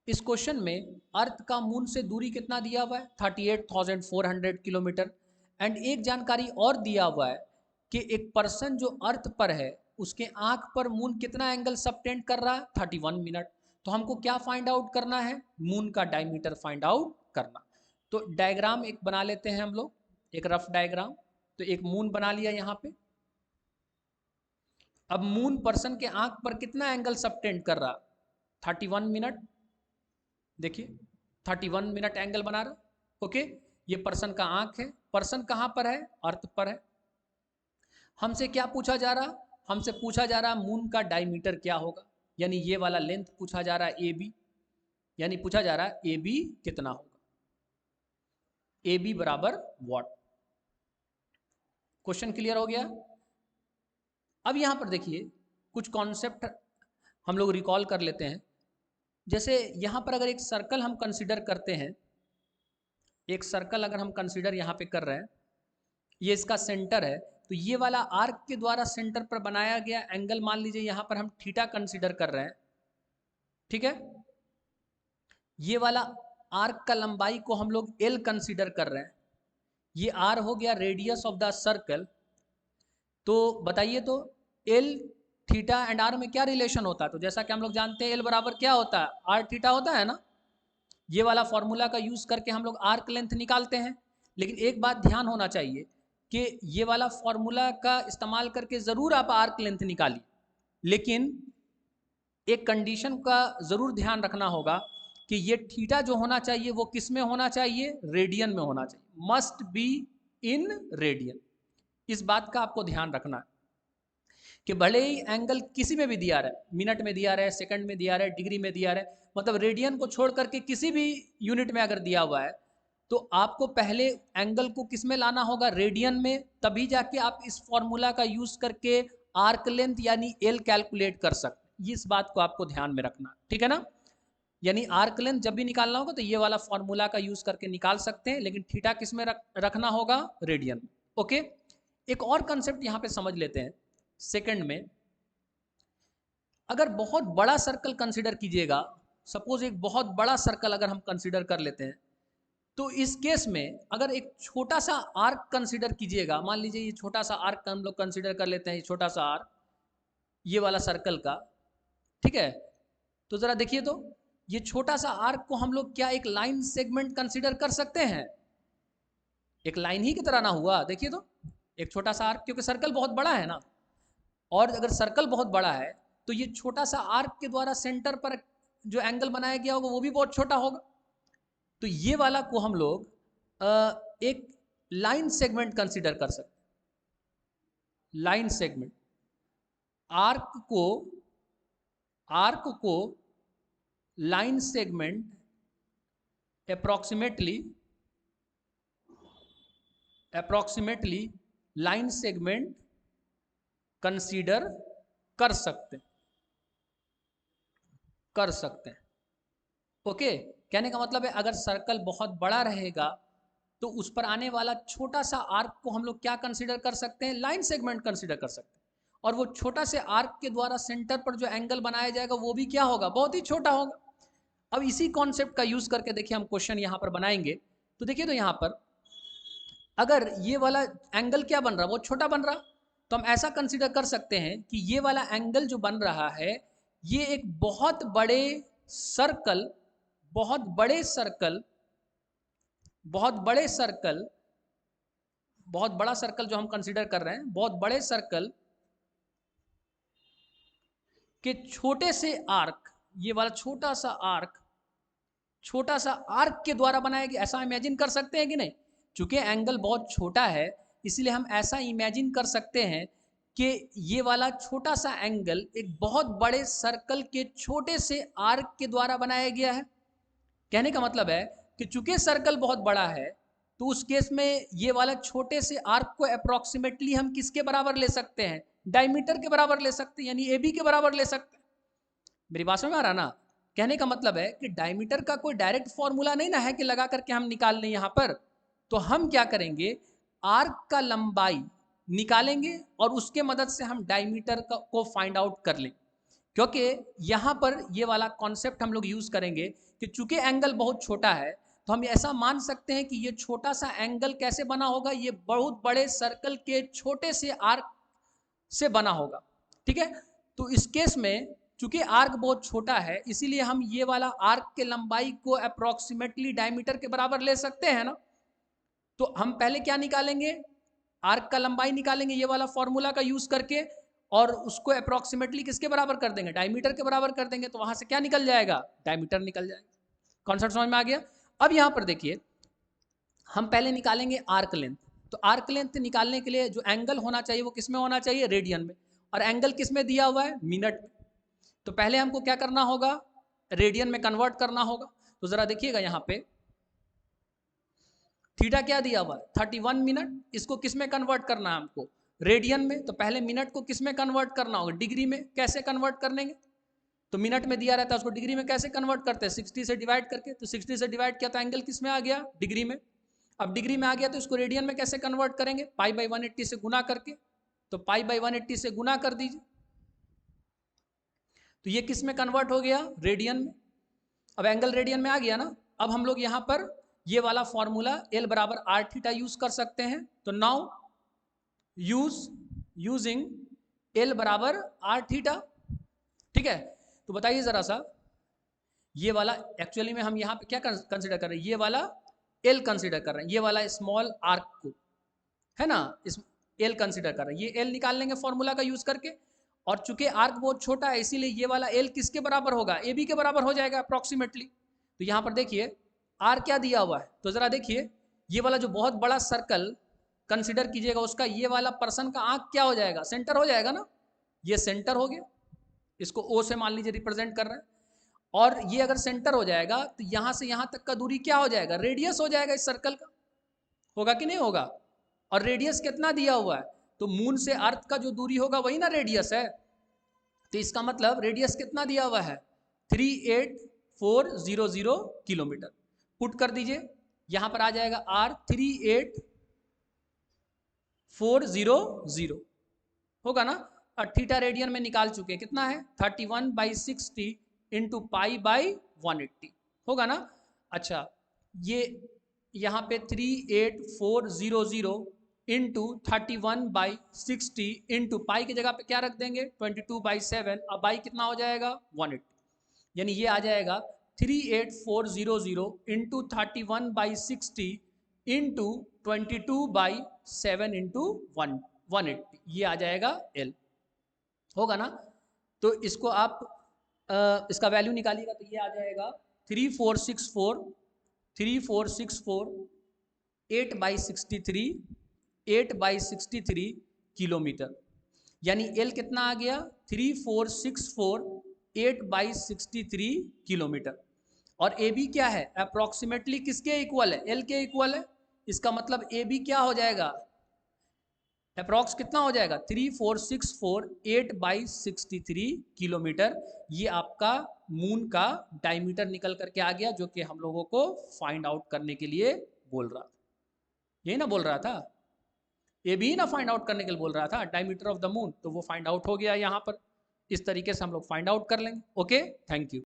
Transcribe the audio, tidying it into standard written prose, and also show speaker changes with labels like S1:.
S1: इस क्वेश्चन में अर्थ का मून से दूरी कितना दिया हुआ है 38,400 किलोमीटर। एंड एक जानकारी और दिया हुआ है कि एक पर्सन जो अर्थ पर है उसके आंख पर मून कितना एंगल सबटेंड कर रहा है 31 मिनट। तो हमको क्या फाइंड आउट करना है, मून का डायमीटर फाइंड आउट करना। तो डायग्राम एक बना लेते हैं हम लोग, एक रफ डायग्राम। तो एक मून बना लिया यहाँ पे। अब मून पर्सन के आंख पर कितना एंगल सबटेंड कर रहा 31 मिनट। देखिए 31 मिनट एंगल बना रहा। ओके, ये पर्सन का आंख है। पर्सन कहां पर है, अर्थ पर है। हमसे क्या पूछा जा रहा, हमसे पूछा जा रहा मून का डायमीटर क्या होगा, यानी ये वाला लेंथ पूछा जा रहा है ए बी, यानी पूछा जा रहा है ए बी कितना होगा, ए बी बराबर वॉट। क्वेश्चन क्लियर हो गया। अब यहां पर देखिए कुछ कॉन्सेप्ट हम लोग रिकॉल कर लेते हैं। जैसे यहां पर अगर एक सर्कल हम कंसिडर करते हैं, एक सर्कल अगर हम कंसिडर यहाँ पे कर रहे हैं, ये इसका सेंटर है, तो ये वाला आर्क के द्वारा सेंटर पर बनाया गया एंगल मान लीजिए यहाँ पर हम थीटा कंसिडर कर रहे हैं, ठीक है। ये वाला आर्क का लंबाई को हम लोग एल कंसिडर कर रहे हैं, ये आर हो गया रेडियस ऑफ द सर्कल। तो बताइए तो एल थीटा एंड आर में क्या रिलेशन होता है, तो जैसा कि हम लोग जानते हैं एल बराबर क्या होता है, आर थीटा होता है ना। ये वाला फॉर्मूला का यूज करके हम लोग आर्क लेंथ निकालते हैं। लेकिन एक बात ध्यान होना चाहिए कि ये वाला फॉर्मूला का इस्तेमाल करके ज़रूर आप आर्क लेंथ निकालिए, लेकिन एक कंडीशन का ज़रूर ध्यान रखना होगा कि ये थीटा जो होना चाहिए वो किस में होना चाहिए, रेडियन में होना चाहिए, मस्ट बी इन रेडियन। इस बात का आपको ध्यान रखना है कि भले ही एंगल किसी में भी दिया रहा है, मिनट में दिया रहा है, सेकंड में दिया रहा है, डिग्री में दिया रहा है, मतलब रेडियन को छोड़ करके किसी भी यूनिट में अगर दिया हुआ है, तो आपको पहले एंगल को किस में लाना होगा, रेडियन में, तभी जाके आप इस फॉर्मूला का यूज करके आर्क लेंथ यानी एल कैलकुलेट कर सकते। इस बात को आपको ध्यान में रखना, ठीक है ना। यानी आर्क लेंथ जब भी निकालना होगा तो ये वाला फॉर्मूला का यूज करके निकाल सकते हैं, लेकिन थीटा किस में रखना होगा, रेडियन। ओके, एक और कंसेप्ट यहां पे समझ लेते हैं। सेकंड में अगर बहुत बड़ा सर्कल कंसिडर कीजिएगा, सपोज एक बहुत बड़ा सर्कल अगर हम कंसिडर कर लेते हैं, तो इस केस में अगर एक छोटा सा आर्क कंसिडर कीजिएगा, मान लीजिए ये छोटा सा आर्क हम लोग कंसिडर कर लेते हैं, ये छोटा सा आर्क ये वाला सर्कल का, ठीक है। तो जरा देखिए तो ये छोटा सा आर्क को हम लोग क्या एक लाइन सेगमेंट कंसिडर कर सकते हैं, एक लाइन ही की तरह ना हुआ। देखिए तो एक छोटा सा आर्क, क्योंकि सर्कल बहुत बड़ा है ना, और अगर सर्कल बहुत बड़ा है तो ये छोटा सा आर्क के द्वारा सेंटर पर जो एंगल बनाया गया होगा वो भी बहुत छोटा होगा। तो ये वाला को हम लोग एक लाइन सेगमेंट कंसिडर कर सकते हैं, लाइन सेगमेंट। आर्क को आर्क को line segment approximately line segment consider कर सकते हैं। ओके, कहने का मतलब है अगर सर्कल बहुत बड़ा रहेगा तो उस पर आने वाला छोटा सा आर्क को हम लोग क्या कंसीडर कर सकते हैं, लाइन सेगमेंट कंसीडर कर सकते हैं। और वो छोटा से आर्क के द्वारा सेंटर पर जो एंगल बनाया जाएगा वो भी क्या होगा, बहुत ही छोटा होगा। अब इसी कॉन्सेप्ट का यूज करके देखिए हम क्वेश्चन यहां पर बनाएंगे। तो देखिए तो यहां पर अगर ये वाला एंगल क्या बन रहा, वो छोटा बन रहा, तो हम ऐसा कंसीडर कर सकते हैं कि ये वाला एंगल जो बन रहा है ये एक बहुत बड़े सर्कल, बहुत बड़े सर्कल, बहुत बड़े सर्कल, बहुत बड़ा सर्कल जो हम कंसीडर कर रहे हैं, बहुत बड़े सर्कल के छोटे से आर्क, ये वाला छोटा सा आर्क, छोटा सा आर्क के द्वारा बनाया गया, ऐसा इमेजिन कर सकते हैं कि नहीं। चूंकि एंगल बहुत छोटा है इसलिए हम ऐसा इमेजिन कर सकते हैं कि ये वाला छोटा सा एंगल एक बहुत बड़े सर्कल के छोटे से आर्क के द्वारा बनाया गया है। कहने का मतलब है कि चूंकि सर्कल बहुत बड़ा है तो उस केस में ये वाला छोटे से आर्क को अप्रोक्सीमेटली हम किसके बराबर ले सकते हैं, डायमीटर के बराबर ले सकते हैं, यानी ए बी के बराबर ले सकते हैं। मेरी बात समझ में आ रहा ना। कहने का मतलब है कि डायमीटर का कोई डायरेक्ट फॉर्मूला नहीं ना है कि लगा करके हम निकाल लें यहां पर। तो हम क्या करेंगे, आर्क का लंबाई निकालेंगे और उसके मदद से हम डायमीटर को फाइंड आउट कर लें, क्योंकि यहाँ पर ये वाला कॉन्सेप्ट हम लोग यूज़ करेंगे कि चूंकि एंगल बहुत छोटा है तो हम ऐसा मान सकते हैं कि ये छोटा सा एंगल कैसे बना होगा, ये बहुत बड़े सर्कल के छोटे से आर्क से बना होगा। ठीक है, तो इस केस में चूंकि आर्क बहुत छोटा है इसीलिए हम ये वाला आर्क के लंबाई को अप्रोक्सीमेटली डायमीटर के बराबर ले सकते हैं ना। तो हम पहले क्या निकालेंगे, आर्क का लंबाई निकालेंगे ये वाला फॉर्मूला का यूज करके, और उसको अप्रोक्सीमेटली किसके बराबर कर देंगे, डायमीटर के बराबर कर देंगे। तो वहां से क्या निकल जाएगा, डायमीटर निकल जाएगा। कॉन्सेप्ट समझ में आ गया। अब यहां पर देखिए हम पहले निकालेंगे आर्क लेंथ। तो आर्क लेंथ निकालने के लिए जो एंगल होना चाहिए वो किस में होना चाहिए, रेडियन में, और एंगल किस में दिया हुआ है, मिनट में। तो पहले हमको क्या करना होगा, रेडियन में कन्वर्ट करना होगा। तो जरा देखिएगा यहाँ पे थीटा क्या दिया हुआ है, 31 मिनट। इसको किस में कन्वर्ट करना है हमको, रेडियन में। तो पहले मिनट को किस में कन्वर्ट करना होगा, डिग्री में। कैसे कन्वर्ट करेंगे, तो मिनट में दिया रहता है उसको डिग्री में कैसे कन्वर्ट करते हैं, 60 से डिवाइड करके। तो 60 से डिवाइड किया तो एंगल किस में आ गया, डिग्री में। अब डिग्री में आ गया तो इसको रेडियन में कैसे कन्वर्ट करेंगे, पाई बाई 180 से गुना करके। तो पाई बाई 180 से गुना कर दीजिए, तो ये किस में कन्वर्ट हो गया, रेडियन में। अब एंगल रेडियन में आ गया ना। अब हम लोग यहाँ पर ये वाला फॉर्मूला L बराबर आर थीटा यूज कर सकते हैं। तो नाउ यूजिंग L बराबर आर थीटा। ठीक है, तो बताइए जरा सा, ये वाला एक्चुअली में हम यहाँ पे क्या कंसिडर कर रहे हैं, ये वाला L कंसिडर कर रहे हैं, ये वाला स्मॉल आर्क को, है ना, इस L कंसिडर कर रहे हैं। ये L निकाल लेंगे फॉर्मूला का यूज करके। और चूंकि आर्क बहुत छोटा है इसीलिए ये वाला L किसके बराबर होगा, AB के बराबर हो जाएगा अप्रोक्सीमेटली। तो यहाँ पर देखिए R क्या दिया हुआ है, तो जरा देखिए ये वाला जो बहुत बड़ा सर्कल कंसिडर कीजिएगा, उसका ये वाला पर्सन का आंख क्या हो जाएगा, सेंटर हो जाएगा ना। ये सेंटर हो गया, इसको O से मान लीजिए रिप्रेजेंट कर रहे हैं। और ये अगर सेंटर हो जाएगा तो यहां से यहां तक का दूरी क्या हो जाएगा, रेडियस हो जाएगा इस सर्कल का। होगा कि नहीं होगा, और रेडियस कितना दिया हुआ है, तो मून से अर्थ का जो दूरी होगा वही ना रेडियस है। तो इसका मतलब रेडियस कितना दिया हुआ है, 38400 किलोमीटर। पुट कर दीजिए, यहां पर आ जाएगा R 38400 होगा ना। और थीटा रेडियन में निकाल चुके हैं, कितना है 31/60 इंटू पाई बाई 180 होगा ना। अच्छा, ये यहाँ पे 38400 इंटू 31/60 इंटू पाई की जगह पे क्या रख देंगे 22/7। अब बाई कितना हो जाएगा 180, यानी ये आ जाएगा 38400 इंटू 31/60 इंटू 22/7 इंटू 180, ये आ जाएगा L होगा ना। तो इसको आप इसका वैल्यू निकालिएगा तो ये आ जाएगा 3464 8/63 किलोमीटर। यानी L कितना आ गया 3464 8/63 किलोमीटर। और AB क्या है, अप्रोक्सीमेटली किसके इक्वल है, L के इक्वल है। इसका मतलब AB क्या हो जाएगा, अप्रॉक्स कितना हो जाएगा 3464 8/63 किलोमीटर। ये आपका मून का डायमीटर निकल करके आ गया, जो कि हम लोगों को फाइंड आउट करने के लिए बोल रहा था। यही ना बोल रहा था, ये भी ना फाइंड आउट करने के लिए बोल रहा था, डायमीटर ऑफ द मून। तो वो फाइंड आउट हो गया यहाँ पर। इस तरीके से हम लोग फाइंड आउट कर लेंगे। Okay, thank you.